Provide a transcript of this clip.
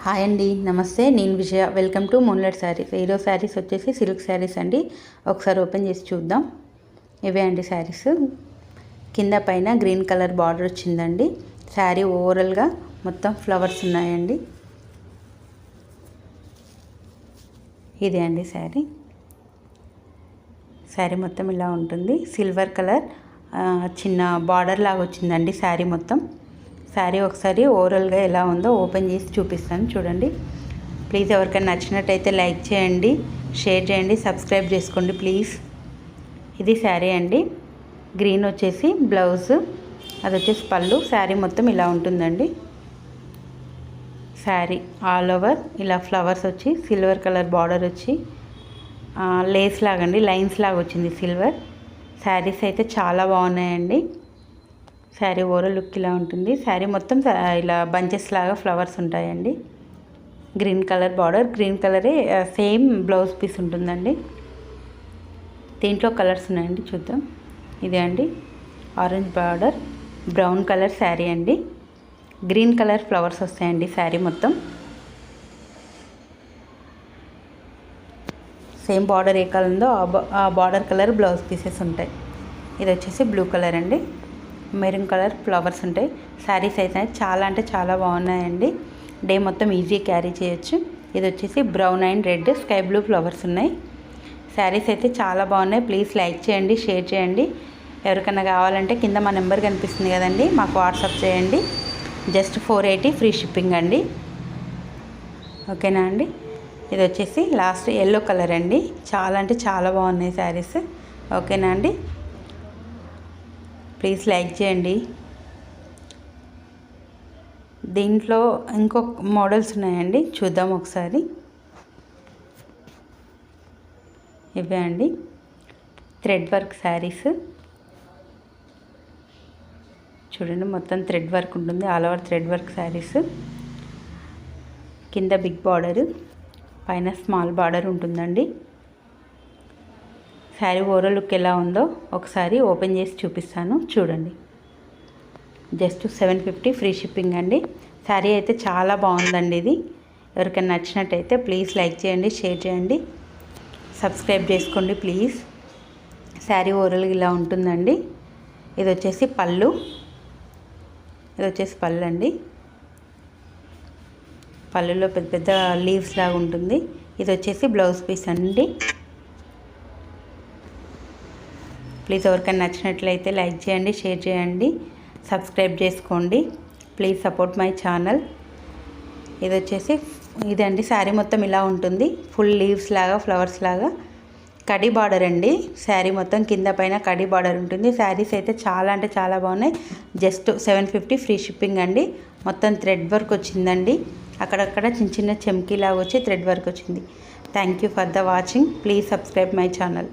Hi అండి, నమస్తే. నేను Vijaya. Welcome to moonlight saris. ఈరోజు శారీస్ వచ్చేసి సిల్క్ శారీస్ అండి. ఒకసారి ఓపెన్ చేసి చూద్దాం. ఇవే అండి శారీస్. కింద పైన గ్రీన్ కలర్ బార్డర్ వచ్చిందండి. శారీ ఓవరాల్గా మొత్తం ఫ్లవర్స్ ఉన్నాయండి. ఇదే అండి శారీ. శారీ మొత్తం ఇలా ఉంటుంది. సిల్వర్ కలర్ చిన్న బార్డర్ లాగా వచ్చిందండి శారీ మొత్తం. శారీ ఒకసారి ఓవరాల్గా ఎలా ఉందో ఓపెన్ చేసి చూపిస్తాను, చూడండి. ప్లీజ్ ఎవరికైనా నచ్చినట్టయితే లైక్ చేయండి, షేర్ చేయండి, సబ్స్క్రైబ్ చేసుకోండి ప్లీజ్. ఇది శారీ అండి. గ్రీన్ వచ్చేసి బ్లౌజ్, అది వచ్చేసి పళ్ళు. శారీ మొత్తం ఇలా ఉంటుందండి. శారీ ఆల్ ఓవర్ ఇలా ఫ్లవర్స్ వచ్చి సిల్వర్ కలర్ బార్డర్ వచ్చి లేస్ లాగండి, లైన్స్ లాగా వచ్చింది సిల్వర్. శారీస్ అయితే చాలా బాగున్నాయండి. శారీ ఓవరాల్ లుక్ ఇలా ఉంటుంది. శారీ మొత్తం ఇలా బంచెస్ లాగా ఫ్లవర్స్ ఉంటాయండి. గ్రీన్ కలర్ బార్డర్, గ్రీన్ కలరే సేమ్ బ్లౌజ్ పీస్ ఉంటుందండి. దీంట్లో కలర్స్ ఉన్నాయండి, చూద్దాం. ఇదే అండి orange border, brown colour sari అండి. గ్రీన్ కలర్ ఫ్లవర్స్ వస్తాయండి శారీ మొత్తం. సేమ్ బార్డర్ ఏ కలర్ ఉందో ఆ బార్డర్ కలర్ బ్లౌజ్ పీసెస్ ఉంటాయి. ఇది వచ్చేసి బ్లూ కలర్ అండి. మెరూన్ కలర్ ఫ్లవర్స్ ఉంటాయి. శారీస్ అయితే చాలా అంటే చాలా బాగున్నాయండి. డే మొత్తం ఈజీ క్యారీ చేయొచ్చు. ఇది వచ్చేసి brown and red sky blue flowers ఉన్నాయి. శారీస్ అయితే చాలా బాగున్నాయి. ప్లీజ్ లైక్ చేయండి, షేర్ చేయండి. ఎవరికైనా కావాలంటే కింద మా నెంబర్ కనిపిస్తుంది కదండి, మాకు వాట్సాప్ చేయండి. జస్ట్ 480 ఫ్రీ షిప్పింగ్ అండి. ఓకేనా అండి. ఇది వచ్చేసి లాస్ట్ ఎల్లో కలర్ అండి. చాలా అంటే చాలా బాగున్నాయి శారీస్. ఓకేనా అండి. ప్లీజ్ లైక్ చేయండి. దీంట్లో ఇంకొక మోడల్స్ ఉన్నాయండి, చూద్దాం ఒకసారి. ఇవే అండి థ్రెడ్ వర్క్ శారీస్. చూడండి, మొత్తం థ్రెడ్ వర్క్ ఉంటుంది. All over thread work saris. కింద బిగ్ బార్డర్, పైన స్మాల్ బార్డర్ ఉంటుందండి. శారీ ఓవరాల్ లుక్ ఎలా ఉందో ఒకసారి ఓపెన్ చేసి చూపిస్తాను, చూడండి. జస్ట్ 750 ఫ్రీ షిప్పింగ్ అండి. శారీ అయితే చాలా బాగుందండి. ఇది ఎవరికైనా నచ్చినట్టయితే ప్లీజ్ లైక్ చేయండి, షేర్ చేయండి, సబ్స్క్రైబ్ చేసుకోండి ప్లీజ్. శారీ ఓవరాల్ ఇలా ఉంటుందండి. ఇది వచ్చేసి పళ్ళు, ఇది వచ్చేసి పళ్ళు అండి. పళ్ళులో పెద్ద పెద్ద లీవ్స్ లాగా ఉంటుంది. ఇది వచ్చేసి బ్లౌజ్ పీస్ అండి. ప్లీజ్ ఎవరికైనా నచ్చినట్లయితే లైక్ చేయండి, షేర్ చేయండి, సబ్స్క్రైబ్ చేసుకోండి. Please support my channel. ఇది వచ్చేసి ఇదండి. శారీ మొత్తం ఇలా ఉంటుంది. ఫుల్ లీవ్స్ లాగా, ఫ్లవర్స్ లాగా. కడి బార్డర్ అండి. శారీ మొత్తం కింద పైన కడి బార్డర్ ఉంటుంది. శారీస్ అయితే చాలా అంటే చాలా బాగున్నాయి. జస్ట్ 750 ఫ్రీ షిప్పింగ్ అండి. మొత్తం థ్రెడ్ వర్క్ వచ్చిందండి. అక్కడక్కడ చిన్న చిన్న చెమ్కీ లాగా వచ్చి థ్రెడ్ వర్క్ వచ్చింది. Thank you for the watching. Please subscribe my channel.